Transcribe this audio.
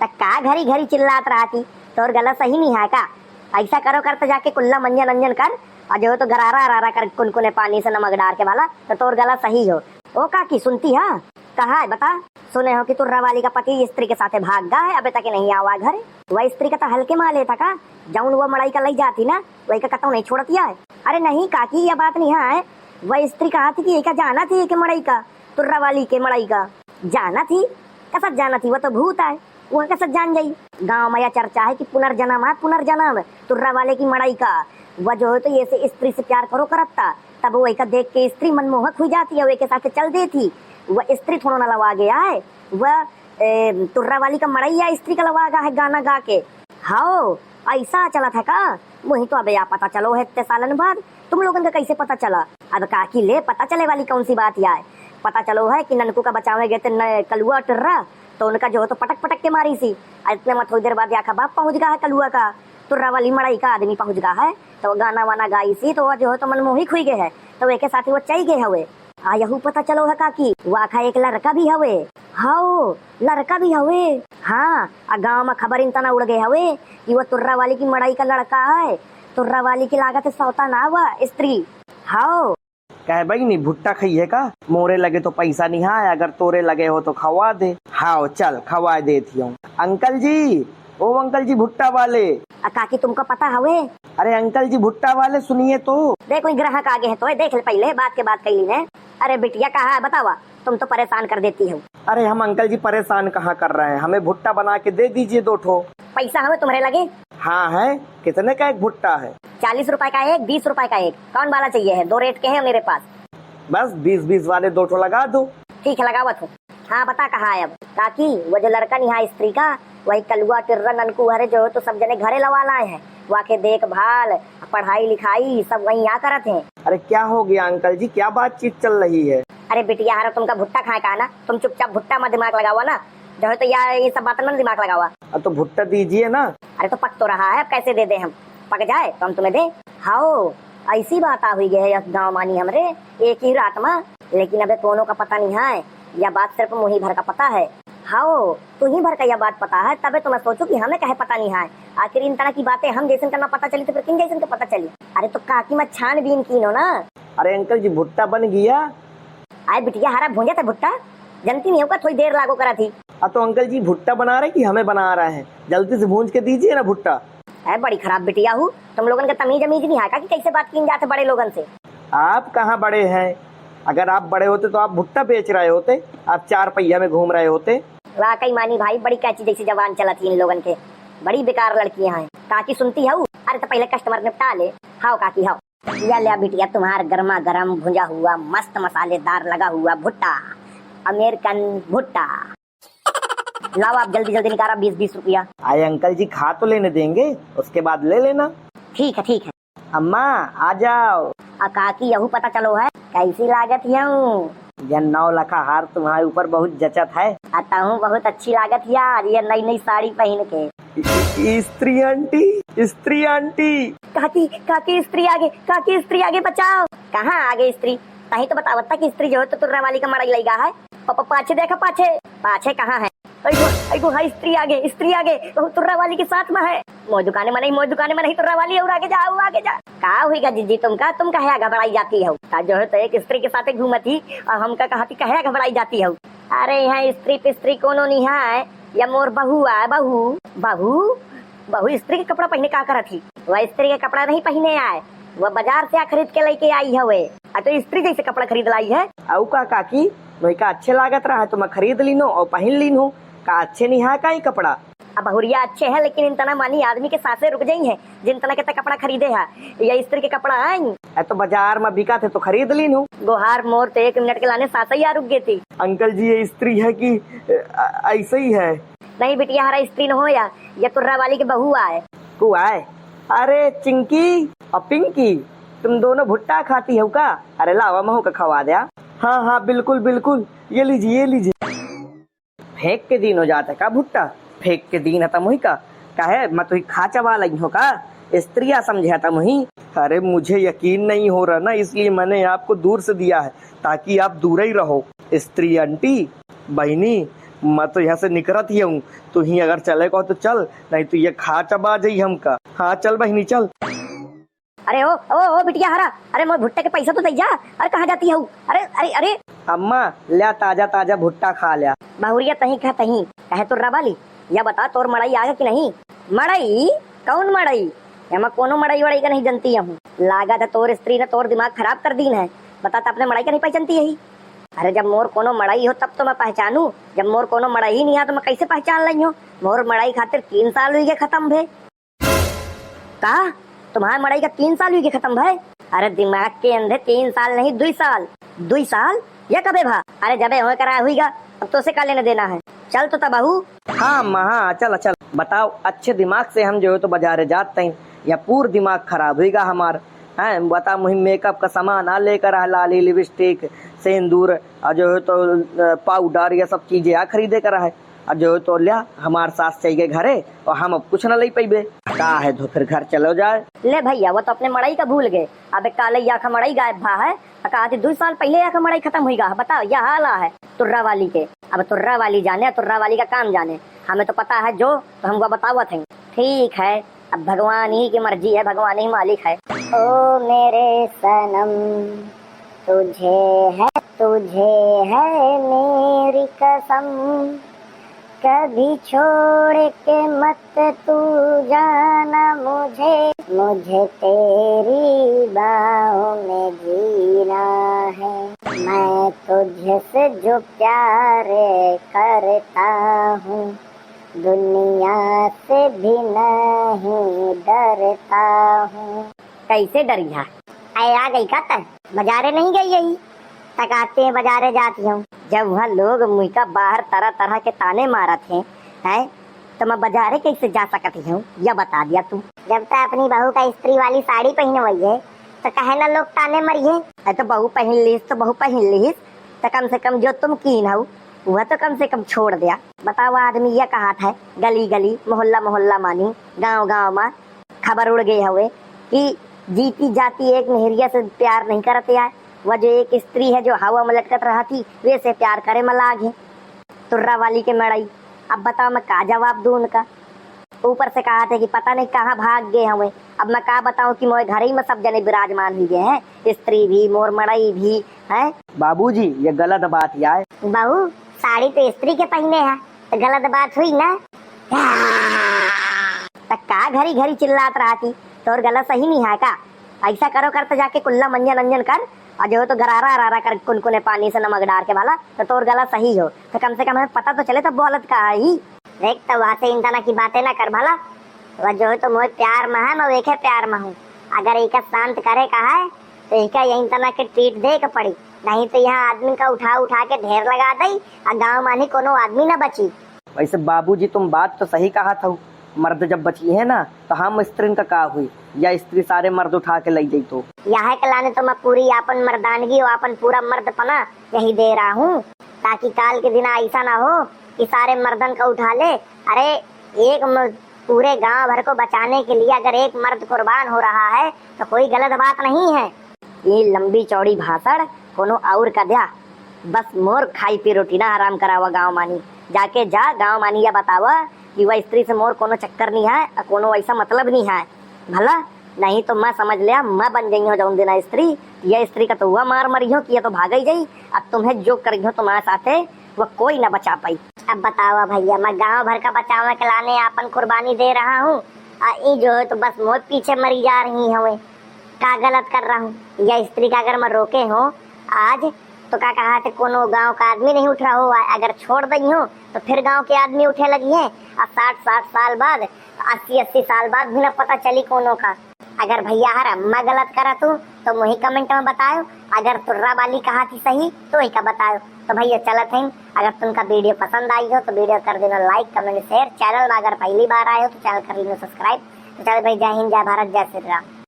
का घरी घरी चिल्लात रहती, तोर गला सही नहीं है का? ऐसा करो कर तो जाके कुल्ला मंजन अंजन कर, और जो तो गरारा अरारा कर कुनकुने पानी से नमक डाल के वाला, तो तोर गला सही हो। ओ काकी सुनती है? कहा है बता। सुने हो कि तुर्रा वाली का पति स्त्री के साथ भाग गया है, अबे तक नहीं आवा घर। वह स्त्री का तो हल्के माले था का, जाऊन वो मड़ाई का लई जाती ना, वही का कतौ नहीं छोड़ती है। अरे नहीं काकी, यह बात नहीं है। वह स्त्री कहा थी कि एक जाना थी के मड़ाई का, तुर्रा वाली के मड़ाई का जाना थी। कसत जाना थी, वो तो भूत है, वो कसत जान गई। गाँव में यह चर्चा है कि पुनर्जन्म है, पुनर्जन्म तुर्रा वाले की मड़ाई का। वह जो है तो ये से स्त्री से प्यार करो करता, तब वही का देख के स्त्री मनमोहक हुई जाती है, वही के साथ चल देती। वह स्त्री थोड़ा ना लवा गया है, वह तुर्रा वाली का मड़ैया स्त्री का लवा गया है गाना गा के। हाँ ऐसा चला था का? वही तो अबे पता चलो है इतने सालन बाद। तुम लोगों का कैसे पता चला? अब काकी ले पता चले वाली कौन सी बात है? पता चलो है कि ननकू का बचावे गए थे कलुआ टुर्रा, तो उनका जो है तो पटक पटक के मारी सी। इतने में थोड़ी देर बाद आखा बाप पहुंच गया है कलुआ का, तुर्रा वाली मड़ाई का आदमी पहुंच गया है, तो गाना वाना गाई सी, तो वह जो है तो मनमोहिक हुई गए है, तो एक साथ वो चल गए हवे। यहू पता चलो है काकी, वाखा एक लड़का भी हवे। हाँ लड़का भी हवे। हाँ गाँव में खबर इंतना उड़ गए हवे कि वो तुर्रा वाली की मड़ाई का लड़का है। तुर्रा वाली की लागत सौता ना हुआ स्त्री। हाँ कहे भाई नहीं भुट्टा खाइए का, मोरे लगे तो पैसा नहीं है, अगर तोरे लगे हो तो खवा दे। हाँ चल खवा देती हूँ। अंकल जी, ओ अंकल जी भुट्टा वाले। काकी तुमको पता हवे? अरे अंकल जी भुट्टा वाले सुनिए तो। देख कोई ग्राहक आगे है तो देख ले पहले, बात के बात कैली ने। अरे बिटिया कहा है बतावा, तुम तो परेशान कर देती हो। अरे हम अंकल जी परेशान कहाँ कर रहे हैं, हमें भुट्टा बना के दे दीजिए 2 ठो। पैसा हमें तुम्हारे लगे? हाँ है। कितने का एक भुट्टा है? 40 रुपए का एक, 20 रुपए का एक। कौन वाला चाहिए है? 2 रेट के हैं मेरे पास। बस 20-20 वाले 2 ठो लगा दो। ठीक है लगावत हूँ। हाँ बता कहा है अब? काकी वो जो लड़का नहीं है स्त्री का, वही कलुआ टिर्रा ननकू हरे जो तो सब जने घरे लगा लाए हैं, वाके देखभाल पढ़ाई लिखाई सब वही यहाँ करत हैं। अरे क्या हो गया अंकल जी, क्या बातचीत चल रही है? अरे बिटिया हरा तुमका भुट्टा खाए का ना, तुम चुपचाप भुट्टा में दिमाग लगावा ना, जो है तो यार ये सब बात में दिमाग लगावा। तो भुट्टा दीजिए ना। अरे तो पक तो रहा है, कैसे दे दे हम? पक जाए तो हम तुम्हें दे। हाँ ऐसी बात हुई है गाँव मानी हमरे एक ही रात में, लेकिन अबे दोनों का पता नहीं है, यह बात सिर्फ मुही भर का पता है। हाँ तू ही भर का यह बात पता है, तबे तो मैं सोचू कि हमें कहे पता नहीं है। आखिर इन तरह की बातें हम जैसे करना पता चली तो फिर किन जैसे पता चली? अरे तो काकी मैं छानबीन की नो ना। अरे अंकल जी भुट्टा बन गया। आए बिटिया हरा भूंजा था भुट्टा, जनती नहीं होगा थोड़ी देर लागो करा थी। तो अंकल जी भुट्टा बना रहे कि हमें बना रहे हैं? जल्दी से भूंज के दीजिए ना भुट्टा। है बड़ी खराब बिटिया हूँ, तुम लोगन का तमीज अमीज नहीं है का कि कैसे बात की जाते बड़े लोगन से? आप कहाँ बड़े हैं? अगर आप बड़े होते तो आप भुट्टा बेच रहे होते, आप 4 पहिया में घूम रहे होते। वाकई मानी भाई बड़ी कैची जैसी जबान चलती इन लोगन के, बड़ी बेकार लड़कियां हैं। काकी सुनती है? अरे तो पहले कस्टमर निपटा ले। हाओ काकी हाओ, या ले बिटिया तुम्हारा गर्मा गर्म भुंजा हुआ मस्त मसालेदार लगा हुआ भुट्टा, अमेरिकन भुट्टा। लाओ आप जल्दी जल्दी निकाला 20-20 रुपया। आए अंकल जी खा तो लेने देंगे, उसके बाद ले लेना। ठीक है ठीक है। अम्मा आ जाओ। काकी यहू पता चलो है कैसी लागत यूँ? यह 9 लाख हार तुम्हारे ऊपर बहुत जचत है। आता हूँ बहुत अच्छी लागत यार, ये नई नई साड़ी पहन के। स्त्री आंटी, स्त्री आंटी। काकी काकी स्त्री आगे, काकी स्त्री आगे बचाओ। कहाँ आगे स्त्री? कहीं तो बतावता कि स्त्री जो है तो तुर्रा वाली का मड़ाई लगा है। पाछे देखा, पाछे पाछे कहाँ है? अइगो हाय स्त्री आगे, स्त्री आगे, तुर्रा वाली के साथ में है। मोर दुकाने में नहीं तुर्रा वाली है, और आगे जा आगे जा। का हुईगा जीजी तुमका, तुम कहे घबराई जाती हो? जो है तो एक स्त्री के साथ घूमती और हमका कहती कहे घबराई जाती हो? अरे यहाँ स्त्री पिस्त्री कोनो नहीं है, या मोर बहू है। बहू बहू बहू स्त्री के कपड़ा पहने का करत थी? वह स्त्री के कपड़ा नहीं पहने आए, वह बाजार से खरीद के लेके आई है। वे तो स्त्री जैसे कपड़ा खरीद लाई है। औ का काकी वही का अच्छे लागत रहा है तो मैं खरीद लीनो और पहन लीनो। का अच्छे नहीं है का ही कपड़ा? अब बहुरिया अच्छे है, लेकिन इन तना मानी आदमी के सांसें रुक गई हैं जिन तना के कपड़ा खरीदे है। या स्त्री के कपड़ा है तो बाजार में बिका थे तो खरीद लीनो। गोहार मोर तो 1 मिनट के लाने सांसें ही रुक गई थी। अंकल जी ये स्त्री है कि ऐसे ही है? नहीं बिटिया हरा स्त्री न हो, या ये तुर्रा वाली के बहू आए। को आए? अरे चिंकी और पिंकी तुम दोनों भुट्टा खाती हो का? अरे लावा महू का खवा दिया। हाँ हाँ बिल्कुल बिल्कुल, ये लीजिए ये लीजिए। फेंक के दिन हो जाता का भुट्टा? फेंक के दिन है मुही का है, मैं तो खा चबा लगी हो का? स्त्रिया समझे था मुही। अरे मुझे यकीन नहीं हो रहा ना, इसलिए मैंने आपको दूर से दिया है ताकि आप दूर ही रहो। स्त्री आंटी बहनी मैं तो यहाँ से निकलत ही हूँ, तू ही अगर चले को तो चल, नहीं तो ये खा चबा जाई हमका। हाँ चल बहिनी चल। अरे ओ बिटिया हरा, अरे मोर भुट्टे के पैसा तो दे जा। अरे कहाँ जाती है? अरे अरे अरे अम्मा लिया ताजा ताजा भुट्टा खा लिया। बहुरिया तही कहे तुर्रा वाली, या बता तोर मड़ई आगे कि नहीं? मड़ई? कौन मड़ई? मैं कोनो मड़ई वड़ई का नहीं जानती हूँ। लागत है तोर स्त्री ने तोर दिमाग खराब कर दी है। बता तो अपने मड़ई का नहीं पहचानती है? अरे जब मोर कोनो मड़ई हो तब तो मैं पहचानू, जब मोर कोनो मड़ई ही नहीं है तो मैं कैसे पहचान ली हूँ? मोर मड़ई खातिर 3 साल हुई गए खत्म भे। कहा तुम्हारे मड़ई का 3 साल हुई गए खत्म भे? अरे दिमाग के अंधे 3 साल नहीं 2 साल। 2 साल या कबे भा? अरे जबे हो करा हुईगा, अब तो उसे का लेने देना है। चल तो तब बहू। हाँ अम्मा हाँ चल चल। बताओ अच्छे दिमाग से हम जो है तो बाजारे जाते हैं या पूरा दिमाग खराब होगा हमारा? है बता मुहिम मेकअप का सामान आ लेकर आ, लाली लिपस्टिक सिंदूर और जो है तो पाउडर ये सब चीजें आ खरीदे कर है, और जो है तो लिया हमारे साथ चाहिए घरे और हम अब कुछ न ले पैबे का है तो फिर घर चलो जाए। ले भैया वो तो अपने मड़ई का भूल गए। अब काले या का मड़ई गायब भा है, कहा 2 साल पहले या का मड़ई खत्म हुई गा। बताओ यह हाल है तुर्रा वाली के। अब तुर्रा वाली जाने, तुर्रा वाली का काम जाने, हमें तो पता है जो तो हमको बतावत है। ठीक है अब भगवान ही की मर्जी है, भगवान ही मालिक है। ओ मेरे सनम तुझे है मेरी कसम, कभी छोड़ के मत तू जाना मुझे तेरी बाहों में जीना है। मैं तुझसे जो प्यार करता हूँ दुनिया से भी नहीं डरता हूँ। कैसे डरिया? आ गई का तक बाजारे नहीं गई यही तक आते हैं बाजारे जाती हूँ। जब वहाँ लोग मुझका बाहर तरह तरह के ताने मारत हैं तो मैं बाजारे कैसे जा सकती हूँ? या बता दिया तू। जब तक अपनी बहू का स्त्री वाली साड़ी पहने हुई है तो कहे ना लोग ताने मरिए। तो बहू पहन लीस तो कम से कम जो तुम कीन हो वह तो कम से कम छोड़ दिया। बताओ आदमी यह कहा था गली गली मोहल्ला मोहल्ला मानी गांव गांव में खबर उड़ गई हुए कि जीती जाती एक नहरिया से प्यार नहीं करते यार। वह जो एक स्त्री है जो हवा में लटकत रहा थी वे से प्यार करे मलाग है तुर्रा वाली के मड़ई। अब बताओ मैं का जवाब दूं उनका? ऊपर से कहा था कि पता नहीं कहाँ भाग गए हमें। अब मैं का बताऊं कि मोए घर ही में सब जने विराजमान हुए हैं, स्त्री भी मोर मड़ई भी है। बाबूजी ये गलत बात यार। बहू साड़ी तो स्त्री के पहने है तो गलत बात हुई ना? का घरी घरी चिल्लात रहा थी तोर गला सही नहीं है का? ऐसा करो कर तो जाके कुल्ला मंजन अंजन कर और जो तो गरारा अरारा कर कुनकुने पानी से नमक डाल के वाला तो तोर गला सही हो। तो कम से कम हमें पता तो चले तो बोलत का ही। देख तो वहाँ से इंसाना की बातें ना कर भला। वह जो है तो मोह प्यार में है, मैं वेखे प्यार में हूँ। अगर एक शांत करे का है तो एक यही तना के ट्रीट दे के पड़ी, नहीं तो यहाँ आदमी का उठा उठा के ढेर लगा दई और गाँव मानी कोनो आदमी न बची। वैसे बाबूजी तुम बात तो सही कहा था, मर्द जब बची है ना तो हम स्त्री का का हुई या स्त्री सारे मर्द उठा के ले जाई तो यह कलाने तो मैं पूरी अपन मर्दानगी और अपन पूरा मर्दपना यही दे रहा हूँ ताकि काल के दिन ऐसा ना हो कि सारे मर्दन का उठा ले। अरे एक पूरे गांव भर को बचाने के लिए अगर एक मर्द कुर्बान हो रहा है तो कोई गलत बात नहीं है। ये लंबी चौड़ी भाषण कोनो और का दिया, बस मोर खाई पी रोटी ना आराम करावा गाँव मानी। जाके जा गाँव मानी या बतावा कि वह स्त्री से मोर कोनो चक्कर नहीं है और कोनो ऐसा मतलब नहीं है भला। नहीं तो मैं समझ लिया मैं बन गई हूँ जाऊन देना स्त्री। यह स्त्री का तो हुआ मार मरी हो कि यह तो भाग ही जाई। अब तुम्हें जो करी हो तुम्हारे साथे वो कोई ना बचा पाई। अब बतावा भैया मैं गांव भर का बचाव के लाने अपन कुर्बानी दे रहा हूँ ये जो है तो बस मौत पीछे मरी जा रही है। का गलत कर रहा हूँ? यह स्त्री का अगर मैं रोके हो आज तो क्या कहा थे कोनो गांव का आदमी नहीं उठ रहा हो। अगर छोड़ दी हो तो फिर गांव के आदमी उठे लगी है और 60-60 साल बाद 80-80 साल बाद भी न पता चली कोनो का। अगर भैया हरा मैं गलत करा तो मुझे कमेंट में बताओ, अगर तुर्रा वाली कहा थी सही तो ही का बताओ। तो भैया चलत है, अगर तुमका वीडियो पसंद आई हो तो वीडियो कर देना लाइक कमेंट शेयर। चैनल में अगर पहली बार आए हो तो चैनल कर लेना सब्सक्राइब। तो चल भाई जय हिंद जय भारत जय श्री राम।